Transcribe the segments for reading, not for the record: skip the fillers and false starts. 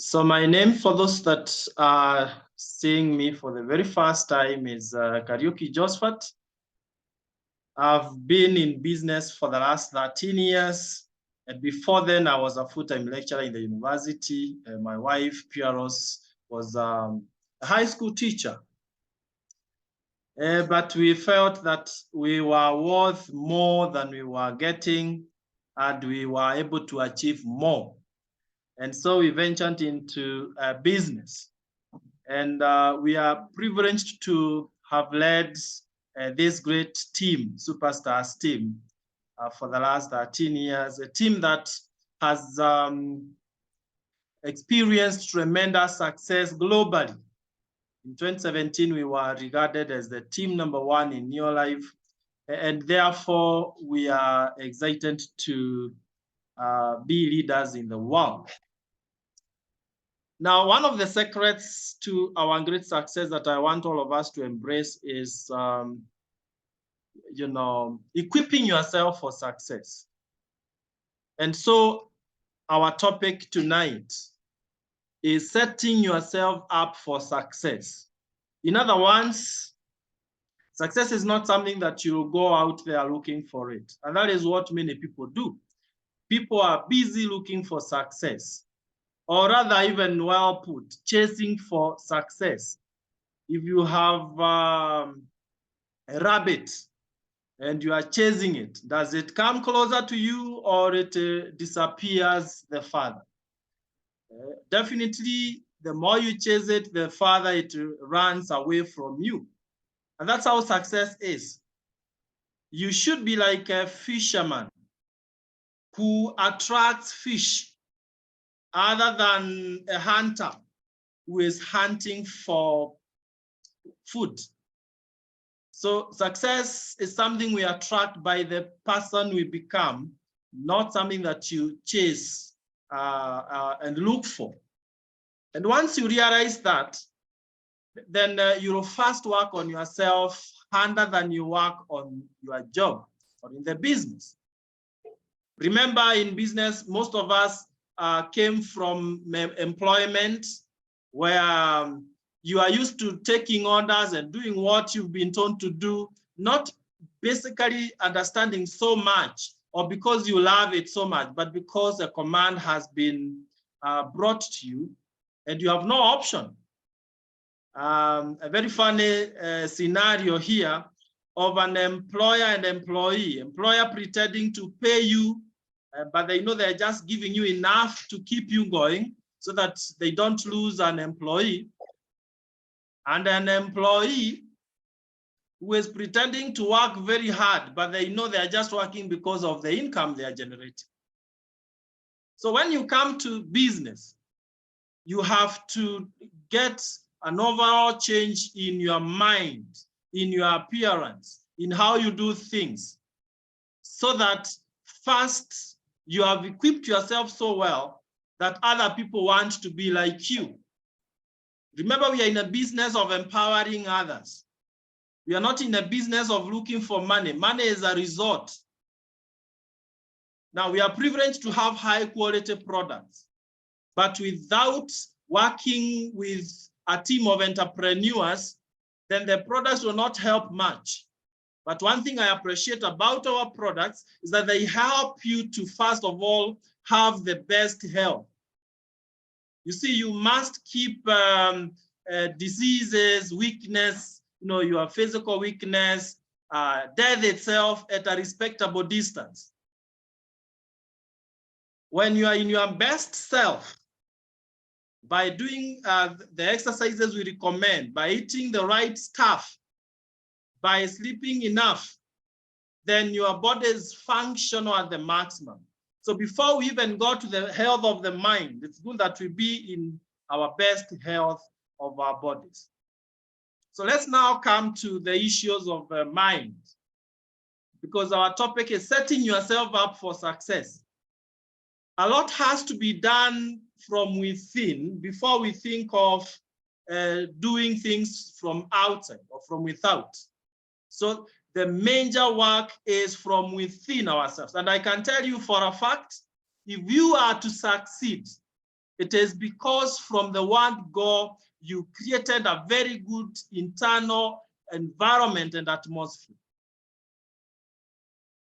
So my name, for those that are seeing me for the very first time, is Kariuki Josphat. I've been in business for the last 13 years. And before then, I was a full-time lecturer in the university. My wife, Piaros, was a high school teacher. But we felt that we were worth more than we were getting, and we were able to achieve more. And so we ventured into business. And we are privileged to have led this great team, Superstars team, for the last 13 years, a team that has experienced tremendous success globally. In 2017, we were regarded as the team #1 in Neolife, and therefore we are excited to be leaders in the world. Now, one of the secrets to our great success that I want all of us to embrace is, equipping yourself for success. And so our topic tonight is setting yourself up for success. In other words, success is not something that you go out there looking for it. And that is what many people do. People are busy looking for success, or rather, even well put, chasing for success. If you have a rabbit and you are chasing it, does it come closer to you, or it disappears the farther? Definitely, the more you chase it, the farther it runs away from you. And that's how success is. You should be like a fisherman who attracts fish, other than a hunter who is hunting for food. So success is something we attract by the person we become, not something that you chase and look for. And once you realize that, then you'll first work on yourself harder than you work on your job or in the business. Remember, in business, most of us came from employment where you are used to taking orders and doing what you've been told to do, not basically understanding so much or because you love it so much, but because a command has been brought to you and you have no option. A very funny scenario here of an employer and employee. Employer pretending to pay you, but they know they're just giving you enough to keep you going so that they don't lose an employee. And an employee who is pretending to work very hard, but they know they're just working because of the income they are generating. So when you come to business, you have to get an overall change in your mind, in your appearance, in how you do things, so that first you have equipped yourself so well that other people want to be like you. Remember, we are in a business of empowering others. We are not in a business of looking for money. Money is a result. Now, we are privileged to have high quality products, but without working with a team of entrepreneurs, then the products will not help much. But one thing I appreciate about our products is that they help you to, first of all, have the best health. You see, you must keep diseases, weakness, your physical weakness, death itself at a respectable distance. When you are in your best self, by doing the exercises we recommend, by eating the right stuff, by sleeping enough, then your body is functional at the maximum. So before we even go to the health of the mind, it's good that we be in our best health of our bodies. So let's now come to the issues of the mind, because our topic is setting yourself up for success. A lot has to be done from within before we think of doing things from outside or from without. So the major work is from within ourselves. And I can tell you for a fact, if you are to succeed, It is because from the word go, you created a very good internal environment and atmosphere.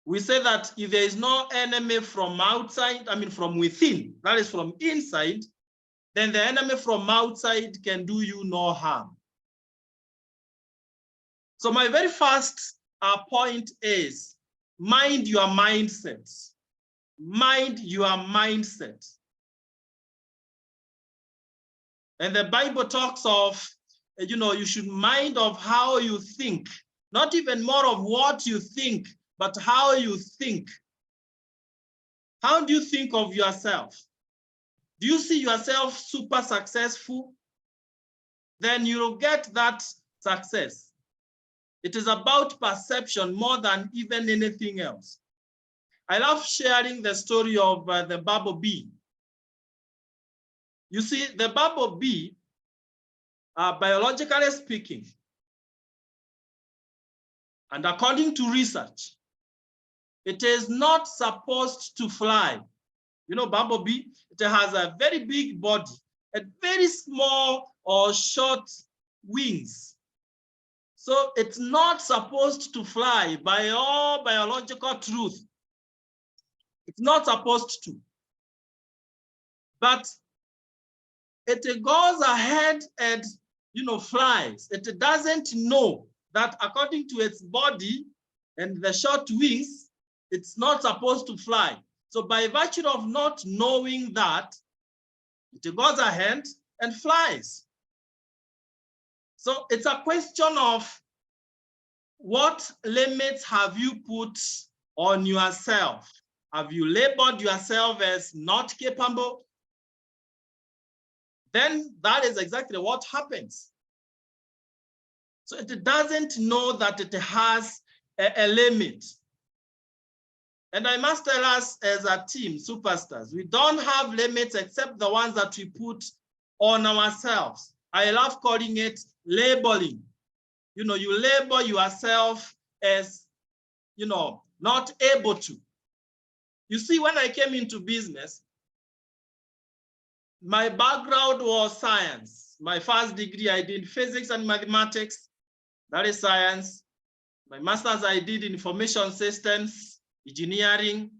We say that if there is no enemy from outside, from within, that is from inside, then the enemy from outside can do you no harm. So my very first point is mind your mindset. Mind your mindset. And the Bible talks of, you should mind of how you think, not even more of what you think, but how you think. How do you think of yourself? Do you see yourself super successful? Then you'll get that success. It is about perception more than even anything else. I love sharing the story of the bumblebee. You see, the bumblebee, biologically speaking, and according to research, it is not supposed to fly. You know, bumblebee, it has a very big body and very small or short wings. So it's not supposed to fly by all biological truth. It's not supposed to. But it goes ahead and, flies. It doesn't know that according to its body and the short wings, it's not supposed to fly. So by virtue of not knowing that, it goes ahead and flies. So it's a question of what limits have you put on yourself? Have you labeled yourself as not capable? Then that is exactly what happens. So it doesn't know that it has a limit. And I must tell us as a team, superstars, we don't have limits except the ones that we put on ourselves. I love calling it labeling. You label yourself as, not able to. You see, when I came into business, my background was science. My first degree, I did physics and mathematics. That is science. My master's, I did information systems, engineering.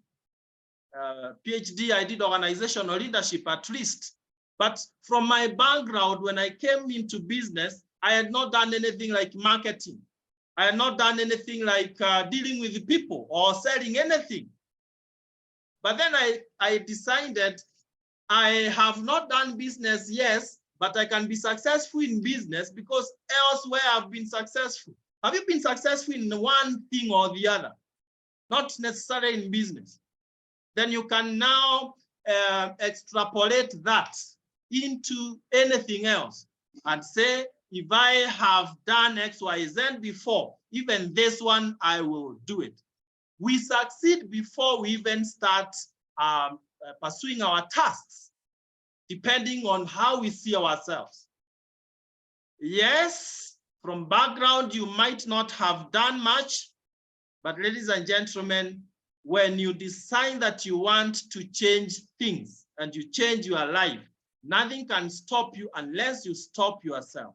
PhD, I did organizational leadership at least. But from my background, when I came into business, I had not done anything like marketing. I had not done anything like dealing with people or selling anything. But then I decided I have not done business, yes, but I can be successful in business because elsewhere I've been successful. Have you been successful in one thing or the other? Not necessarily in business. Then you can now extrapolate that into anything else and say, if I have done X, Y, Z before, even this one, I will do it. We succeed before we even start pursuing our tasks, depending on how we see ourselves. Yes, from background, you might not have done much, but ladies and gentlemen, when you decide that you want to change things and you change your life, nothing can stop you unless you stop yourself.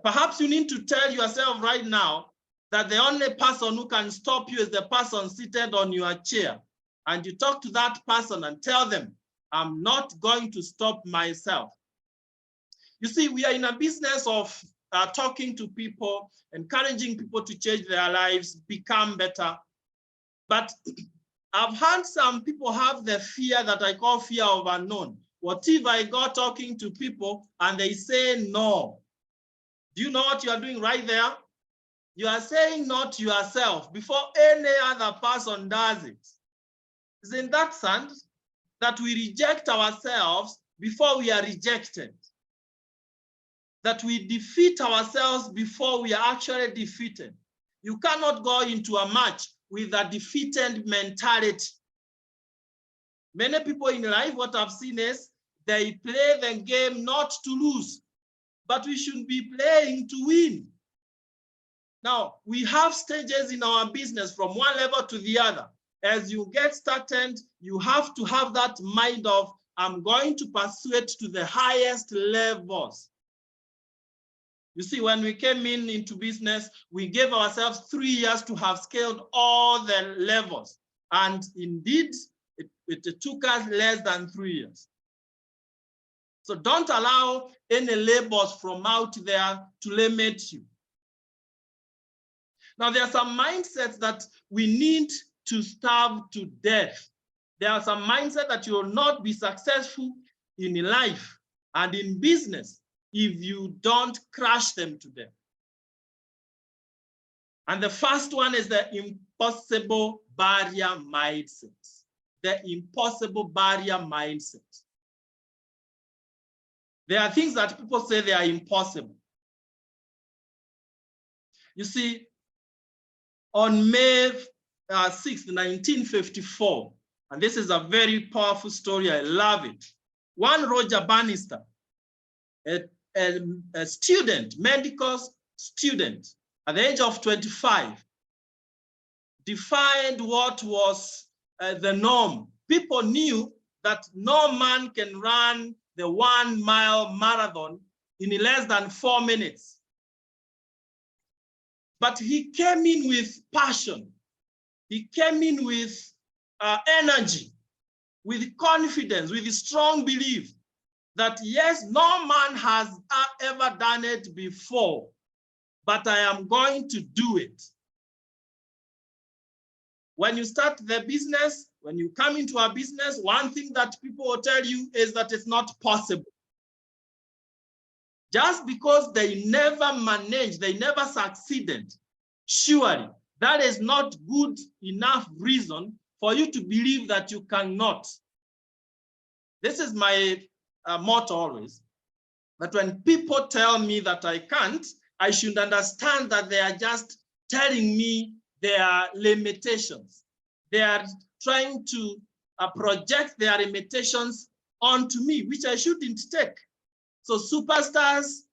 Perhaps you need to tell yourself right now that the only person who can stop you is the person seated on your chair. And you talk to that person and tell them, I'm not going to stop myself. You see, we are in a business of talking to people, encouraging people to change their lives, become better. But I've had some people have the fear that I call fear of unknown. What if I go talking to people and they say no? Do you know what you are doing right there? You are saying no to yourself before any other person does it. It's in that sense that we reject ourselves before we are rejected. That we defeat ourselves before we are actually defeated. You cannot go into a match with a defeated mentality. Many people in life, what I've seen is they play the game not to lose, but we should be playing to win. Now, we have stages in our business from one level to the other. As you get started, you have to have that mind of, I'm going to pursue it to the highest levels. You see, when we came into business, we gave ourselves 3 years to have scaled all the levels. And indeed, it took us less than 3 years. So don't allow any labels from out there to limit you. Now, there are some mindsets that we need to starve to death. There are some mindsets that you will not be successful in life and in business if you don't crush them to death. And the first one is the impossible barrier mindset. The impossible barrier mindset. There are things that people say they are impossible. You see, on May 6th, 1954, and this is a very powerful story, I love it. One Roger Bannister, a student, medical student, at the age of 25, defined what was the norm. People knew that no man can run the 1 mile marathon in less than 4 minutes. But he came in with passion. He came in with energy, with confidence, with a strong belief that yes, no man has ever done it before, but I am going to do it. When you start the business, when you come into a business, one thing that people will tell you is that it's not possible. Just because they never managed, they never succeeded, surely that is not good enough reason for you to believe that you cannot. This is my motto always, that when people tell me that I can't, I should understand that they are just telling me their limitations. They are trying to project their limitations onto me, which I shouldn't take. So superstars,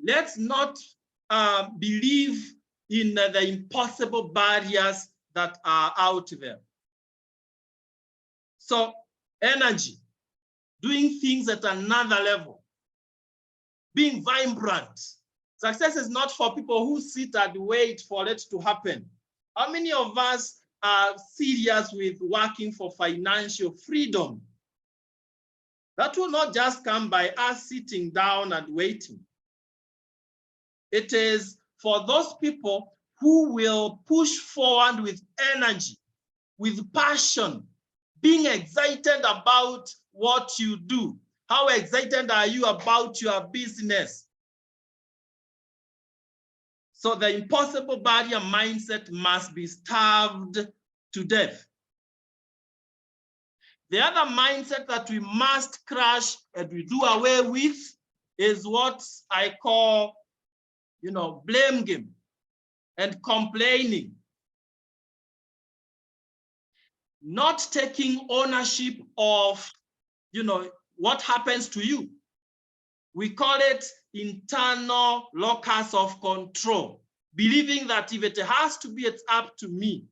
let's not believe in the impossible barriers that are out there. So energy, doing things at another level, being vibrant. Success is not for people who sit and wait for it to happen. How many of us are serious with working for financial freedom? That will not just come by us sitting down and waiting. It is for those people who will push forward with energy, with passion, being excited about what you do. How excited are you about your business? So the impossible barrier mindset must be starved to death. The other mindset that we must crush and we do away with is what I call, blame game and complaining. Not taking ownership of, what happens to you. We call it internal locus of control, believing that if it has to be, it's up to me.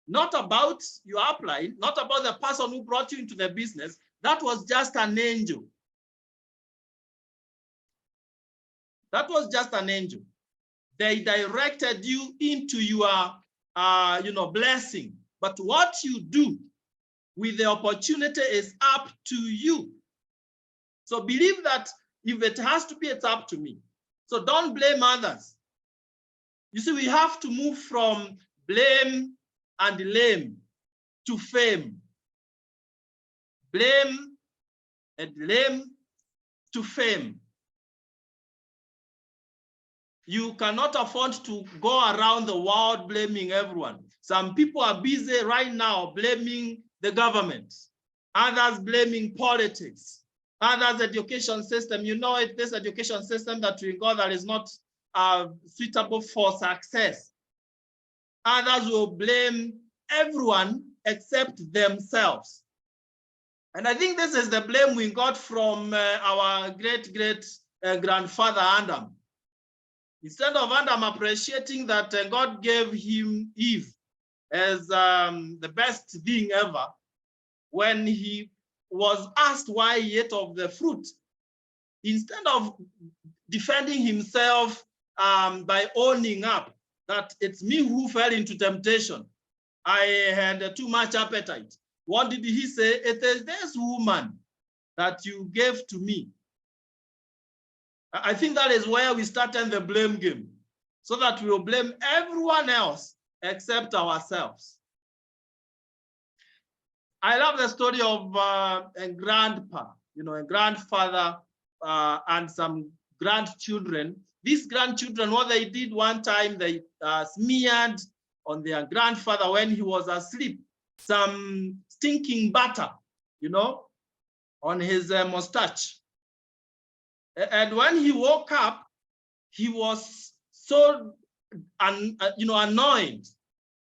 Not about your upline, not about the person who brought you into the business. That was just an angel. That was just an angel. They directed you into your, blessing. But what you do with the opportunity is up to you. So believe that if it has to be, it's up to me. So don't blame others. You see, we have to move from blame and lame to fame. Blame and lame to fame. You cannot afford to go around the world blaming everyone. Some people are busy right now blaming the government, others blaming politics, others education system. This education system that we got that is not suitable for success. Others will blame everyone except themselves. And I think this is the blame we got from our great-grandfather Adam. Instead of Adam appreciating that God gave him Eve as the best thing ever, when he was asked why he ate of the fruit, instead of defending himself by owning up that it's me who fell into temptation, I had too much appetite, what did he say? It is this woman that you gave to me. I think that is where we started the blame game, so that we will blame everyone else except ourselves. I love the story of a grandpa, a grandfather and some grandchildren. These grandchildren, what they did one time, they smeared on their grandfather when he was asleep some stinking butter, on his mustache. And when he woke up, he was so annoyed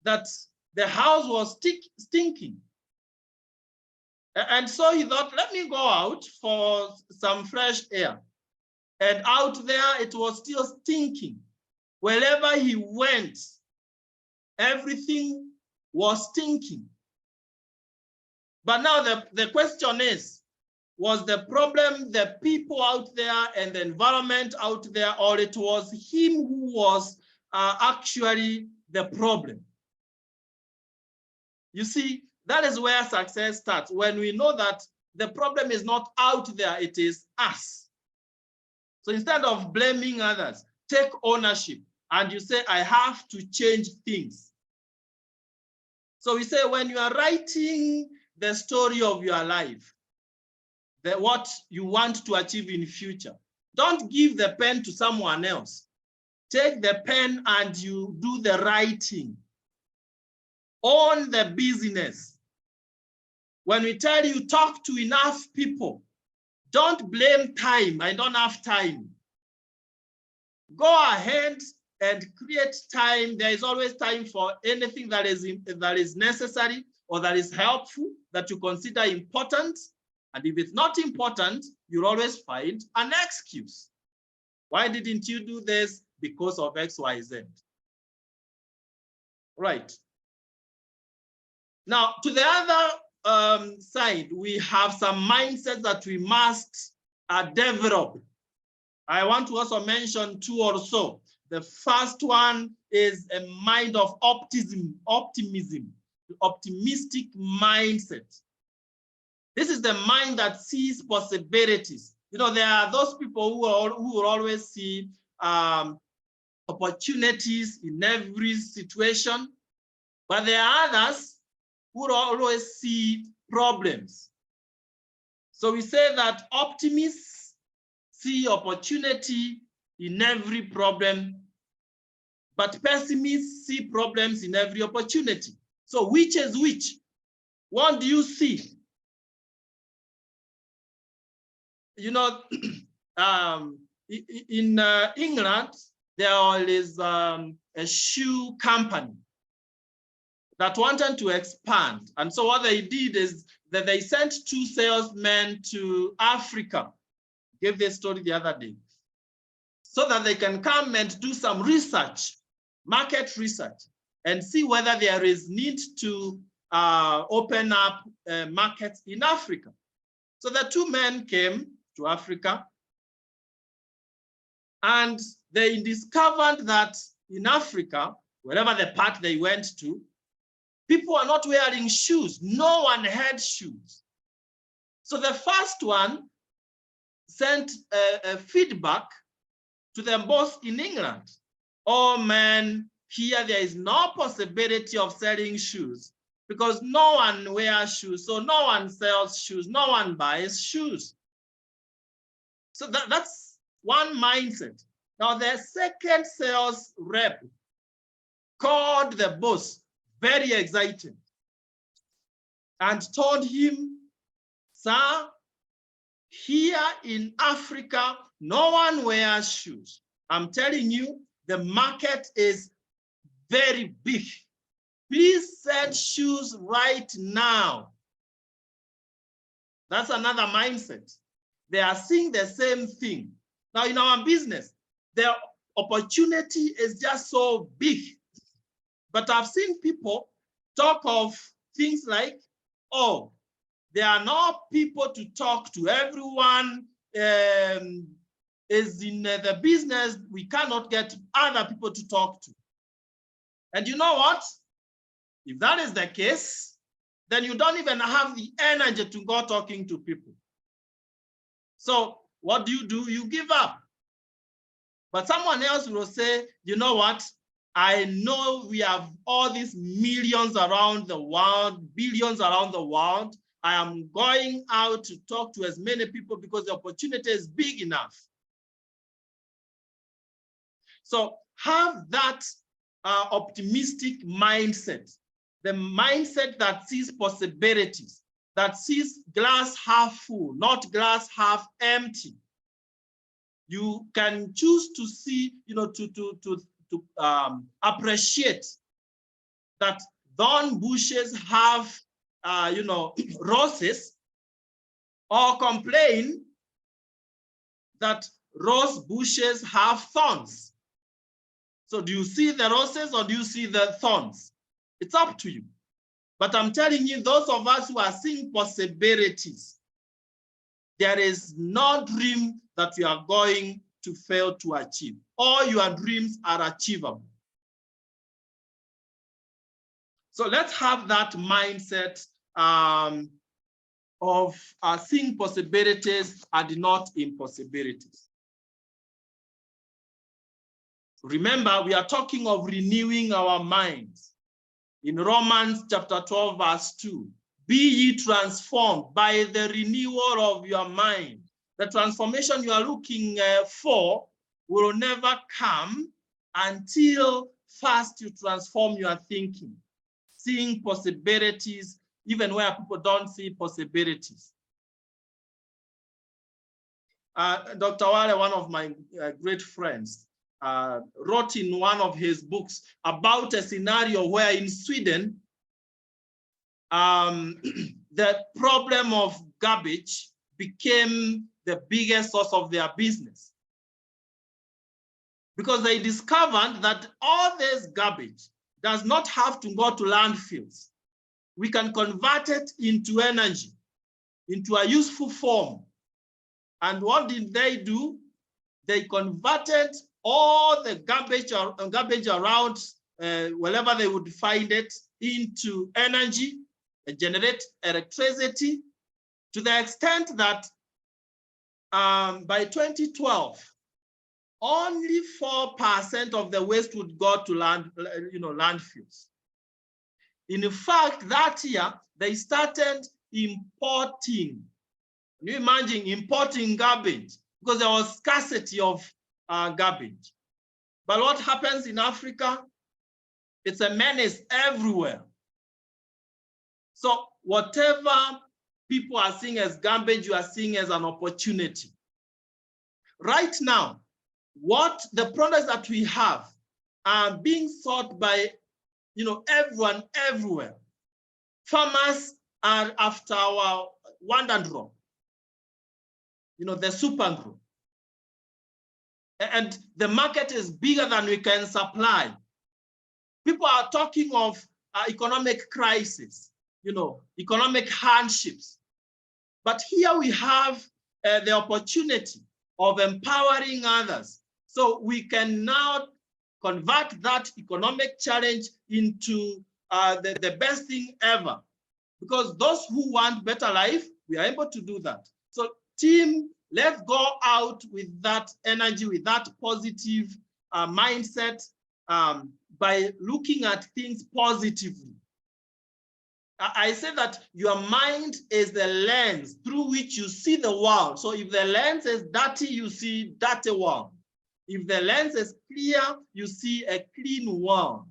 that the house was stinking. And so he thought, let me go out for some fresh air. And out there, it was still stinking. Wherever he went, everything was stinking. But now the question is, was the problem the people out there and the environment out there, or it was him who was actually the problem? You see, that is where success starts, when we know that the problem is not out there, it is us. So instead of blaming others, take ownership and you say, I have to change things. So we say, when you are writing the story of your life, what you want to achieve in future, don't give the pen to someone else. Take the pen and you do the writing. Own the business. When we tell you talk to enough people, don't blame time. I don't have time. Go ahead and create time. There is always time for anything that is necessary or that is helpful, that you consider important. And if it's not important, you'll always find an excuse. Why didn't you do this? Because of X, Y, Z. Right. Now, to the other side, we have some mindsets that we must develop. I want to also mention two or so. The first one is a mind of optimistic mindset. This is the mind that sees possibilities. There are those people who will always see opportunities in every situation, but there are others who always see problems. So we say that optimists see opportunity in every problem, but pessimists see problems in every opportunity. So which is which? What do you see? In England, there is a shoe company that wanted to expand. And so what they did is that they sent 2 salesmen to Africa. I gave this story the other day. So that they can come and do some research, market research, and see whether there is need to open up markets in Africa. So the 2 men came to Africa, and they discovered that in Africa, wherever the part they went to, people are not wearing shoes. No one had shoes. So the first one sent a feedback to them both in England. Oh man, here there is no possibility of selling shoes because no one wears shoes. So no one sells shoes. No one buys shoes. So that's one mindset. Now the second sales rep called the boss, very excited, and told him, sir, here in Africa, no one wears shoes. I'm telling you, the market is very big. Please sell shoes right now. That's another mindset. They are seeing the same thing. Now in our business, the opportunity is just so big. But I've seen people talk of things like, oh, There are no people to talk to. Everyone is in the business. We cannot get other people to talk to. And you know what? If that is the case, then you don't even have the energy to go talking to people. So what do? You give up. But someone else will say, you know what? I know we have all these millions around the world, billions around the world. I am going out to talk to as many people because the opportunity is big enough. So have that optimistic mindset, the mindset that sees possibilities, that sees glass half full, not glass half empty. You can choose to see, to appreciate that thorn bushes have, roses, or complain that rose bushes have thorns. So do you see the roses or do you see the thorns? It's up to you. But I'm telling you, those of us who are seeing possibilities, there is no dream that you are going to fail to achieve. All your dreams are achievable. So let's have that mindset of seeing possibilities and not impossibilities. Remember, we are talking of renewing our minds. In Romans chapter 12, verse 2, be ye transformed by the renewal of your mind. The transformation you are looking for will never come until first you transform your thinking, seeing possibilities, even where people don't see possibilities. Dr. Wale, one of my great friends, wrote in one of his books about a scenario where in Sweden, the problem of garbage became the biggest source of their business. Because they discovered that all this garbage does not have to go to landfills. We can convert it into energy, into a useful form. And what did they do? They converted all the garbage around wherever they would find it into energy and generate electricity, to the extent that by 2012, only 4% of the waste would go to landfills. In fact, that year they started importing. Can you imagine importing garbage? Because there was scarcity of garbage. But what happens in Africa? It's a menace everywhere. So whatever people are seeing as garbage, you are seeing as an opportunity. Right now, what the products that we have are being sought by everyone, everywhere. Farmers are after our Wandandro, the super group. And the market is bigger than we can supply. People are talking of economic crisis, economic hardships. But here we have the opportunity of empowering others. So we can now convert that economic challenge into the best thing ever. Because those who want better life, we are able to do that. So team, let's go out with that energy, with that positive mindset by looking at things positively. I say that your mind is the lens through which you see the world. So if the lens is dirty, you see dirty world. If the lens is clear, you see a clean world.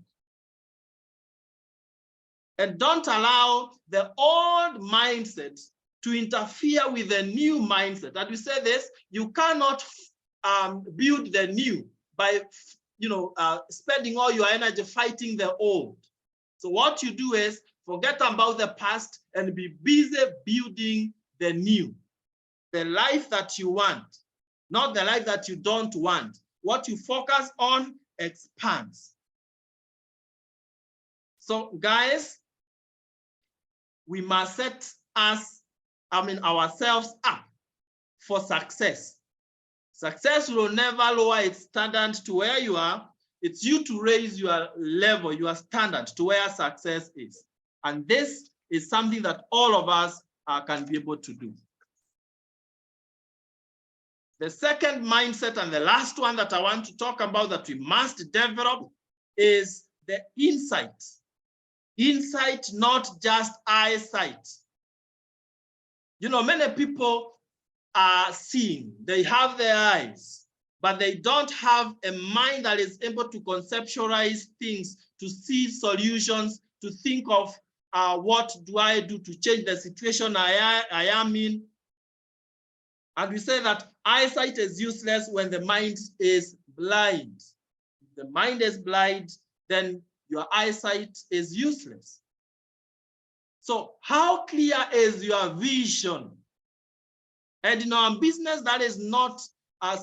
And don't allow the old mindset to interfere with the new mindset. And we say this, you cannot build the new by spending all your energy fighting the old. So what you do is forget about the past and be busy building the new, the life that you want, not the life that you don't want. What you focus on expands. So guys, we must set us ourselves up for success. Success will never lower its standard to where you are. It's you to raise your level, your standard to where success is. And this is something that all of us can be able to do. The second mindset and the last one that I want to talk about that we must develop is the insight. Insight, not just eyesight. You know, many people are seeing, they have their eyes, but they don't have a mind that is able to conceptualize things, to see solutions, to think of what do I do to change the situation I am in. And we say that eyesight is useless when the mind is blind. If the mind is blind, then your eyesight is useless. So how clear is your vision? And in our business, that is not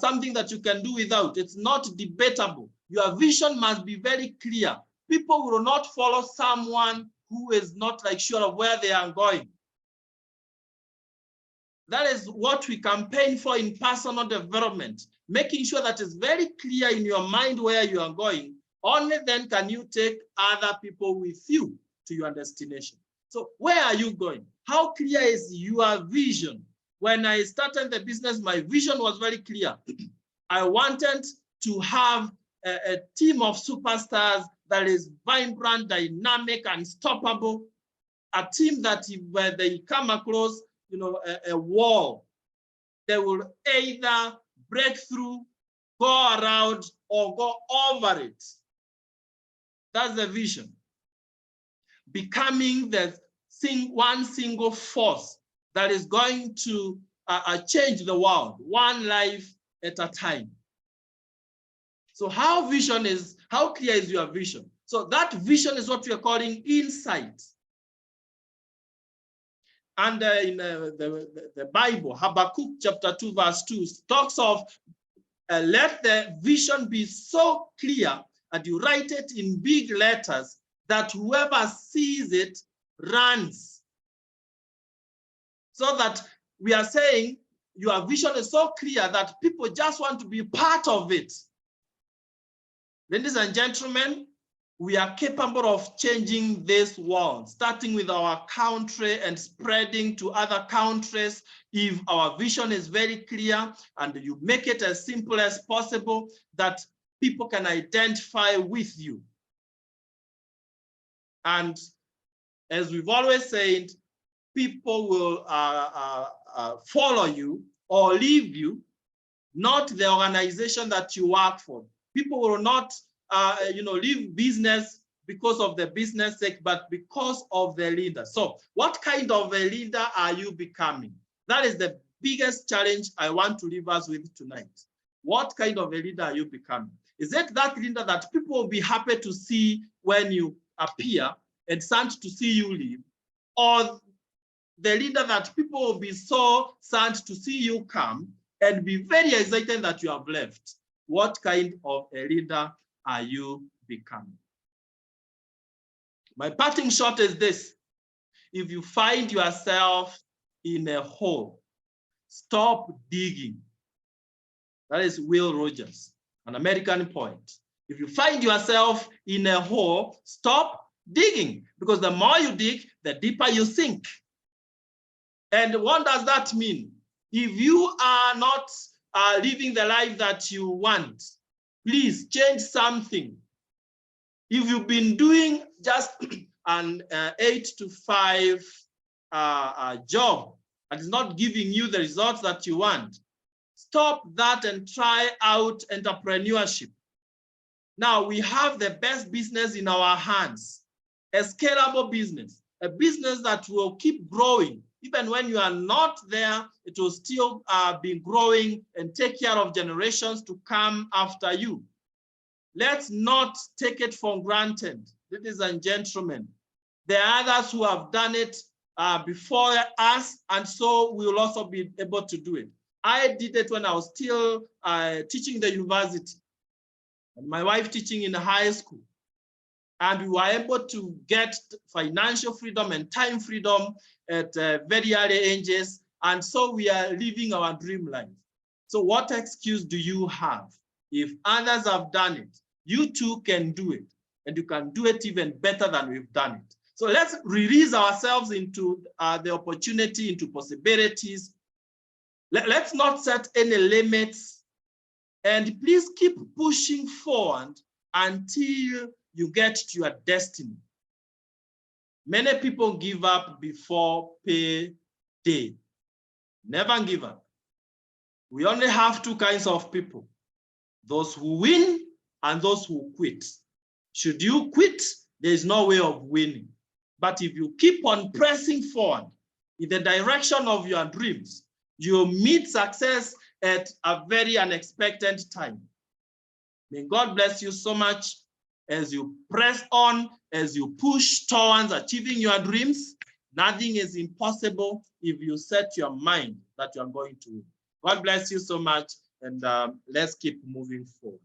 something that you can do without. It's not debatable. Your vision must be very clear. People will not follow someone who is not sure of where they are going. That is what we campaign for in personal development, making sure that it's very clear in your mind where you are going. Only then can you take other people with you to your destination. So where are you going? How clear is your vision? When I started the business, my vision was very clear. I wanted to have a team of superstars that is vibrant, dynamic, unstoppable. A team that when they come across a wall, they will either break through, go around, or go over it. That's the vision. Becoming the one single force that is going to change the world, one life at a time. So how clear is your vision? So that vision is what we are calling insight. And in the Bible, Habakkuk chapter 2, verse 2 talks of let the vision be so clear and you write it in big letters that whoever sees it runs. So that we are saying your vision is so clear that people just want to be part of it. Ladies and gentlemen, we are capable of changing this world, starting with our country and spreading to other countries. If our vision is very clear and you make it as simple as possible, that people can identify with you. And as we've always said, people will follow you or leave you, not the organization that you work for. People will not leave business because of the business sake, but because of the leader. So what kind of a leader are you becoming? That is the biggest challenge I want to leave us with tonight. What kind of a leader are you becoming? Is it that leader that people will be happy to see when you appear and sad to see you leave? Or the leader that people will be so sad to see you come and be very excited that you have left? What kind of a leader are you becoming? My parting shot is this: if you find yourself in a hole, stop digging. That is Will Rogers, an American poet. If you find yourself in a hole, stop digging, because the more you dig, the deeper you sink. And what does that mean? If you are not living the life that you want, please change something. If you've been doing just an 8 to 5 job and it's not giving you the results that you want, stop that and try out entrepreneurship. Now we have the best business in our hands, a scalable business, a business that will keep growing. Even when you are not there, it will still be growing and take care of generations to come after you. Let's not take it for granted, ladies and gentlemen. There are others who have done it before us, and so we will also be able to do it. I did it when I was still teaching the university, and my wife teaching in high school. and we were able to get financial freedom and time freedom at very early ages. And so we are living our dream life. So what excuse do you have? If others have done it, you too can do it. And you can do it even better than we've done it. So let's release ourselves into the opportunity, into possibilities. Let's not set any limits. And please keep pushing forward until you get to your destiny. Many people give up before payday. Never give up. We only have two kinds of people: those who win and those who quit. Should you quit, there is no way of winning. But if you keep on pressing forward in the direction of your dreams, you'll meet success at a very unexpected time. May God bless you so much as you press on, as you push towards achieving your dreams. Nothing is impossible if you set your mind that you are going to win. God bless you so much, and let's keep moving forward.